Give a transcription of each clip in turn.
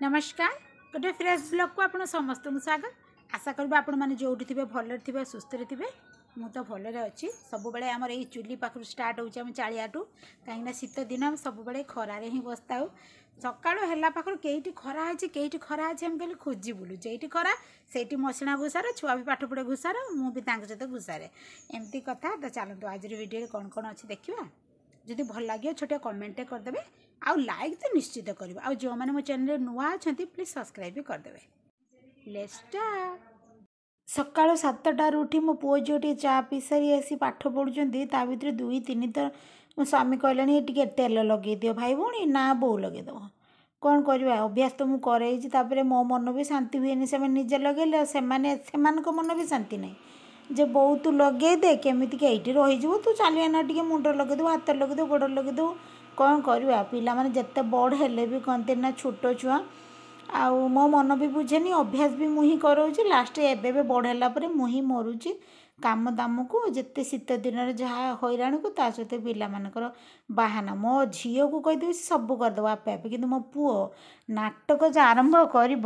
नमस्कार गोटे fresh blog को आप समस्त स्वागत आशा करूँ आपण मैंने जो थे भल थे सुस्थ थे मु तो भलरे अच्छी सब बड़े आमर यही चुली पाखु स्टार्ट होम चाड़ियाटू कहीं शीत दिन सब बड़े खरारे ही बसता सका है पाखर कईटी खरा है कईटी खरा है आम कहले खोजी बुलू जेटी खरा से मसिणा घुसार छुआ भी पाठ पढ़े घुसार मुझे सहित घुसारे एमती कथा तो चलते आज वीडियो कौन कौन अच्छी देखा जदि भल लगे छोटे कमेंट करदे आउ लाइक तो निश्चित करेंगे आउ जो मैंने मो चैनल नुआ अच्छा प्लीज सब्सक्राइब भी करदे। Let's start. सकाल 7टार उठी मो पुओ झील टे चा पी सारी आसी पाठ पढ़ुं ता भर 2-3 थर मो स्वामी कहले टे तेल लगे दियो भाई भौणी ना बो लगेदेव कौन करवा अभ्यास तो मुझे मो मन भी शांति हुए से निजे लगेले से मन भी शांति नहीं जे बो तू लगे दे केमिति के रही तू चलिए टे मुंड लगेदेव हाथ लगेदेव गोड़ लगेदेव कौन करवा पिला माने जिते बड़ हेले भी कहते ना छोट छुआ आउ मो मन भी बुझेनी अभ्यास भी मुही करोची लास्ट एबे बड़ है मुही मरुची काम दाम को जिते शीत दिन जहाँ हैरान को ता सहित पिला मानकर बाहाना मो झील को कहीदेवी सब करदेव आपे आपे कि मो पुओ नाटक जो आरंभ कर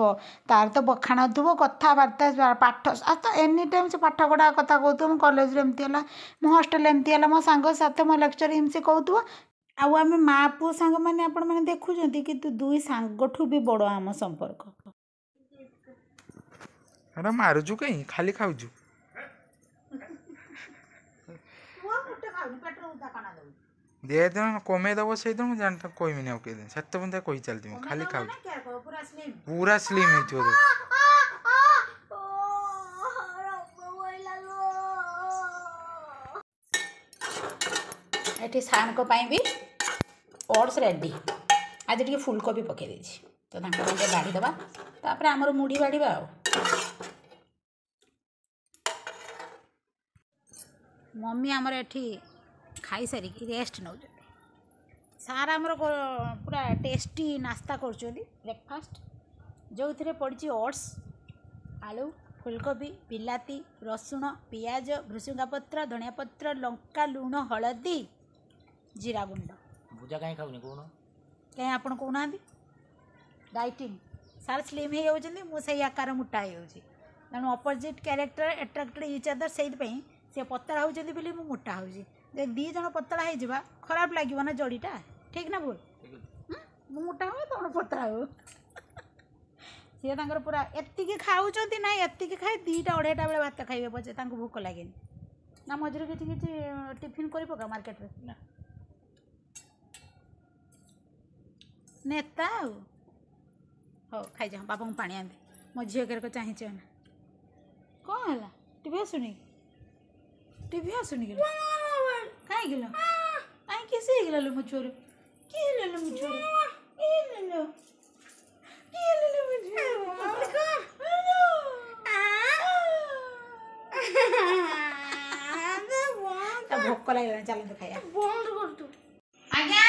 तार तो बखाण थो कथबार्ता पाठ तो एनी टाइम से पाठ पढ़ा कथा कहूँ मो कॉलेज एमती है मो हस्टेल एमती है मो सांग साथ मो लेक्चर एमसी कहूँ आउ आम माँ पुओ सांग मैंने आपण मैंने देखुं कि दुई सांगठू भी बड़ आम संपर्क अरे मारुजु कहीं खाली खाऊजु दे दिन कमे दब से दिन जानता कहमी आउ कई दिन सत बंदा कही चलती खाली खाऊ पूरा स्लिम है ये साण को भी ओट्स रेडी आज टे फुलकोबी पकई देछि तो बाड़ी दबा तापर आमर मुढ़ी बाड़ीबा मम्मी आमर एठी खाई सारी रेस्ट नौ सार आमर पूरा टेस्टी नास्ता कर ब्रेकफास्ट जो थे पड़ी ओट्स आलू फुलकोबी बिलाती रसुण पियाज भृसुंगा पत्र धनिया पत्र लंका लुण हलदी जीरा गुंड भुजा कहीं खाऊनी कौन कहीं आप कहना डाइटिंग सार स्लिम हो मुझे आकार मोटा हो तेणु अपोजिट क्यारेक्टर एट्राक्टेड इच अदर से सी पतला होती बोली मुझे मोटा हो दी जन पतला हो खराब लगे ना जोड़ीटा ठीक ना भूल मु मोटा हो तुम पतला हो सी पूरा एति खाऊँ ना एति खाए 2टा-2.5टा बेले भात खाइबे पचे भोक लगे ना मझे कि टिफिन कर पका मार्केट में नेता हो खाई जा बापा को पानी आंदे मो झील के चाहिए ना कौन है टीवी आसुनी कहीं गिल आई कैसे गिल मो छोर किए ले मो छोर भोक लगे चलते खाया बंद कर तू आज्ञा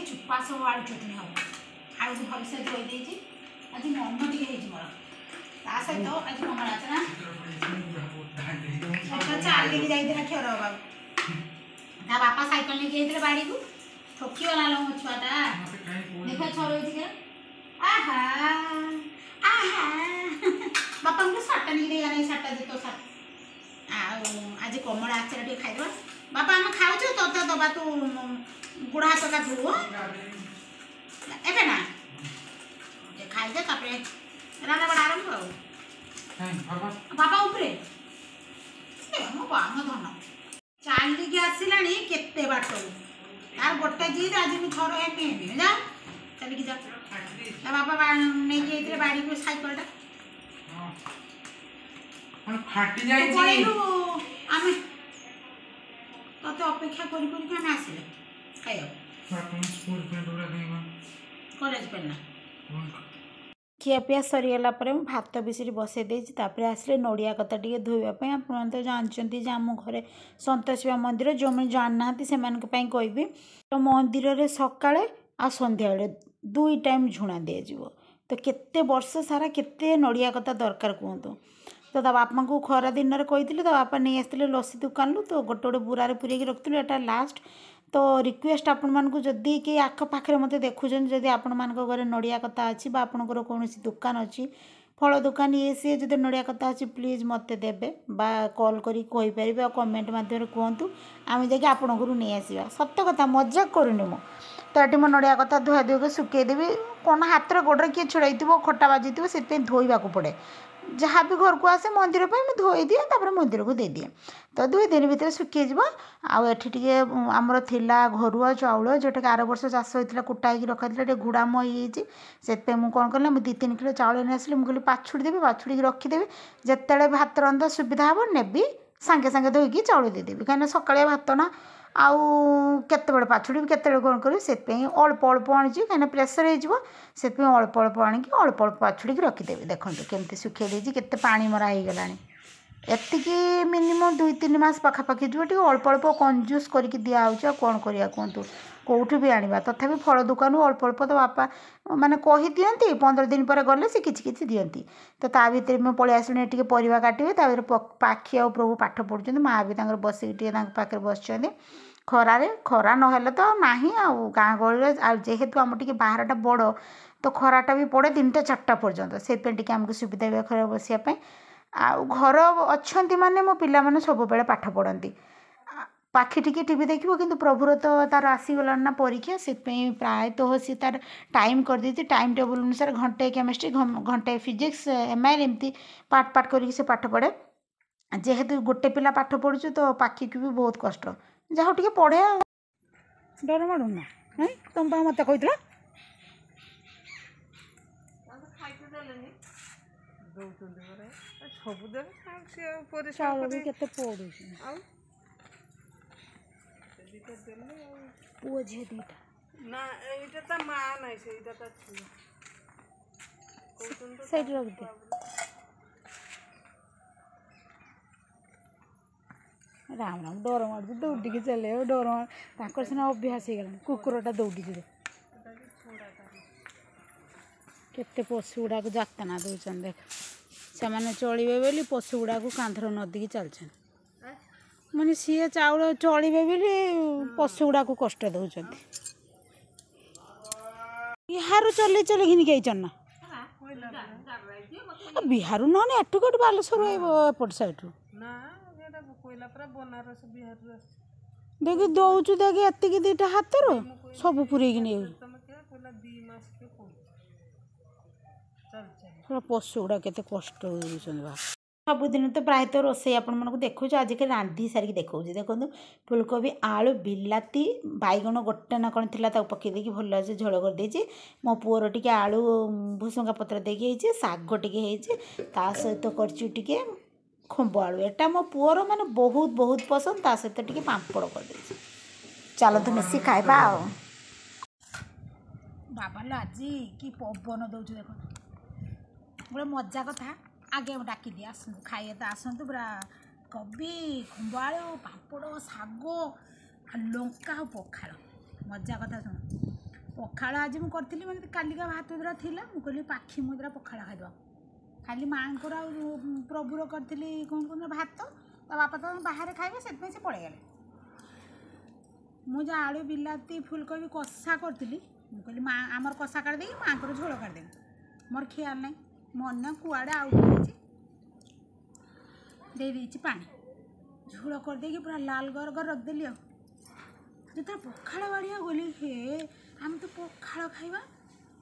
चुप्पा सब आलू चटनी हम आलू भलसे धोई आज मन टे मोर ता सहित आज मंगला चल जाइए क्षर बाबू ता बापा साइकेल लेके जाते बाड़ी को ठकी गला लो मो छुआटा देखा छर हो आहा आहा बापा को साटा नहीं जाना साटा दे तो आज कमला आचार टे खाइबा बापा आम खाऊ तो दबा तू गुड़ा हाथ का धो एबे ना खाई दे राधा बड़ा आरंभ हो बाबा उपरे मो बाम धन चलिकी आसला केते बाट तार गोटे जी आज मुझे थर एमि जा चलिकी जा बाबा नहीं बाड़ी को साइकेल फाटी जाई आम तो अपेक्षा कर आसिले कॉलेज पढ़ना खियापिया सरीगला भात बिसरी बसई देपर आसिले नड़िया कता टे धोवाई आप तो जानते आम घरे संतोषिवा मंदिर जो मैंने जानना से कहबी तो मंदिर रे सकाळे आ संध्या 2 टाइम झुणा दिज्व तो केते वर्ष सारा केते नड़िया कता दरकार कहतु। तो ता बापा को खरा दिन में कही तो बापा नहीं आसते लस्सी दुकान तो गोटे गोटे बुरारे पूरे रखी एटा लास्ट। तो रिक्वेस्ट आपण मानक जदि कि आखपाखे मत देखुन जदि आपण मान घर नड़िया कता अच्छी आपंकर कौन दुकान अच्छी फल दुकान ये सी जो नड़िया कता अच्छी प्लीज मत देवे बा कॉल करी कहीपर कमेंट मध्यम कहतु आम जाकि आपण घर नहीं आसवा सत्य कथा मजाक करूनी मु। तो ये मो नड़िया कता धुआ धुआ सुखेदेवी कौन हाथ गोड़े किए छुड़ाई खटा बाजी से धोवा पड़े जहाँ भी घर को आसे मंदिर पर मैं धोई दिए तापर मंदिर को दे दिए। तो 2 दिन भितर सुखीज आठी आमर थिला घरुआ चाउल जोटा कि आर वर्ष चाष होता कुटा रखा था गुड़ाम से मुझे कौन कल 2-3 किलो चाउल नहीं आसली मुझे पाछुड़ी देवी पाछुड़ी रखीदेवी जिते भात रंधा सुविधा हे नेबी सांगे सांगे धोईकी चाउल देदेवी कहीं सकाଳେ भात ना आउ केतबेले पाछुड़ी केतबेले कौन करी से अल्प अल्प आनी कहीं प्रेसर से अल्प अल्प आणिकी अल्प अल्प पाछुड़ी रखीदेवी। देखो केमती सुखे देती केते पानी मरा हो गलानी एतिकी मिनिमम 2-3 मास पाखापाखि जो अल्प अल्प कंजूस करके दिखाऊँ कौन करिया कहतु कौटू भी आनिबा तथापि फल दुकान अल्प अल्प तो बापा माने कही दियंती 15 दिन पर गले से किछि दियंती। तो ता भीतर मैं पळि आसुनी टिके परिवा काटिबे तापर पाखी आ प्रभु पाठ पढुचंदी माँ भी तांकर बसिक टिके तांक पाखरे बसचंदी खरारे खरा नहेले तो नाही आ गाँ गहली आ जेहेतु आम टिके बाहरटा बड़ तो खराटा भी पड़े 3टा-4टा पर्यंत से टिके आमको सुविधा भी खरा बसिया आ घर अच्छी माने मो पिला माने सब बेले पाठ पढ़ती पाखी टिके टीवी देखिबो किंतु प्रभुर तो तार आसीगला ना परीक्षा से प्रायतः सी तार टाइम कर देती टाइम टेबल अनुसार घंटे केमिस्ट्री घंटे फिजिक्स एमआईएल एमती पाठ पाठ करके से पाठ पढ़े जेहेतु गोटे पिला पाठ पढ़ुछु तो पाखी की भी बहुत कष्ट जहाँ टिके पढ़े डर मारू ना है तुम मत कहला पुओ झी 2टा ना एटा त मा नाही सेटा त साइड रख दे राम राम डर मार दौड़ी के चले डर मार सीना अभ्यास हो गला कुकुरटा दौड़ी केते पशु गुड़ा को जातना दौन देख से मैंने चलिए बोली पशु गुड़ा को कांधर नदी चलछन माने सी चाउल चलिए बोली पशु गुड़ा को कष्ट दौरान बिहार चल चल घिन ना बिहार ना एटुकट बालेश्वर एपट साइड देख दौचु देख एति 2टा हाथ सब पूरे पशु गुड़ा केते कष्ट हो सबुदिन तो प्रायतः रोसे आपको देखो आज के रांधि सारिक देखो देखो फुलकोबी आलू बिलाती बैगण गोटे ना कौन थी पकई देकी भल से झोल कर देछि मो पुअर टिके आलू भुसुंगा पत्र देकी शाग टिके ता सहित करके खुंब आलू एटा मो पुअर माने बहुत बहुत पसंद ता सहित टिके पांपड़ कर देछि चलो तो मिसी खाइबा बाबा लो आज की पवन दौछ देखो गोटे मजा कथा आगे डाकी दिए आसतु खाइए तो आसतु पूरा कोबी खुंबालू पापड़ शाग लंका पखाड़ मजा कथा शुण पखाड़ आज मुझे करी मैंने कालिका भात दुरा थी मुझे पाखी मुद्रा पखाड़ खाइद खाली माँ को प्रभुर करी कौन कौन भात तो बापा तो बाहर खाइबे से पड़े गले मुझे आलू बिलाती फुलकोबी कषा करी मुझे माँ आमर कषा काट दे माँ को झोल काटदेवी मोर ख्याल ना मन कुआड़े आउट दे पानी झोल कर देगी पूरा लाल गर गर रखदेली जो पखाड़ बाड़िया गली हे आम तो पखाड़ खाइबा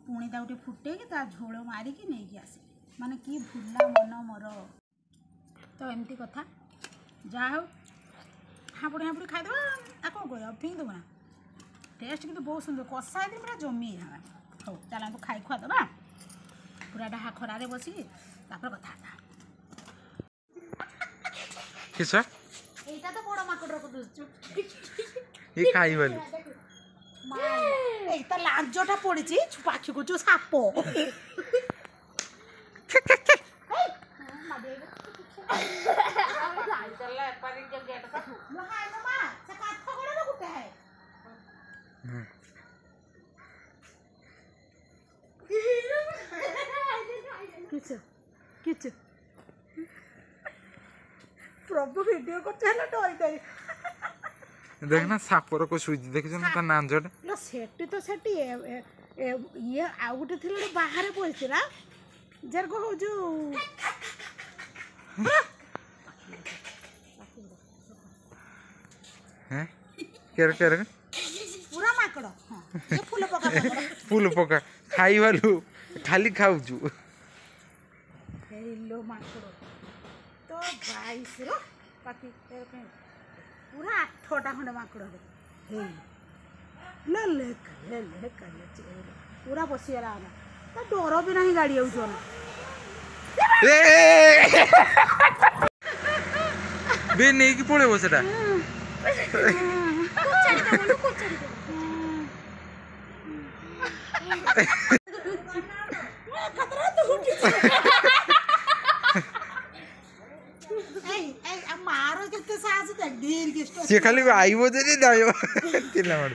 पुणी गोटे फुटे ता झोल मारिकी नहीं आस माने कि भुला मन मोर तो एमती कथा जा हो हाँपुड़ी हाँपुड़ी खाईदे आ कौन कर फिंग देव ना टेस्ट कि बहुत सुंदर कषा पूरा जमी हो चल खाई खुआदबा पूरा डाहा खरारे बसिकी कथा किस एटा तो बड़ माकड़ को दुचु ये खाई वाली ए त लांजटा पड़िछि पाखी को जो साप है प्रभु वीडियो को चला डोई डोई देखना सापर को सुई देखिस ना ता नांजटा लो सेटी तो सेटी ये आउ गोटे थिले बाहर बसिला जर को हो जो हैं केर केर पूरा माकड़ हां ये फूल पका माकड़ फूल पका खाई वालू खाली खाऊचू हेलो माकड़ तो 22 रो पाती पूरा 8टा खंड माकड़ हे ले पूरा बसिगला तो डर भी नहीं गाड़ी आउछ बे नहीं की पळेबो सेटा मारो केते साहस देख ढीर के से खाली आइबो दे जायो तिला मार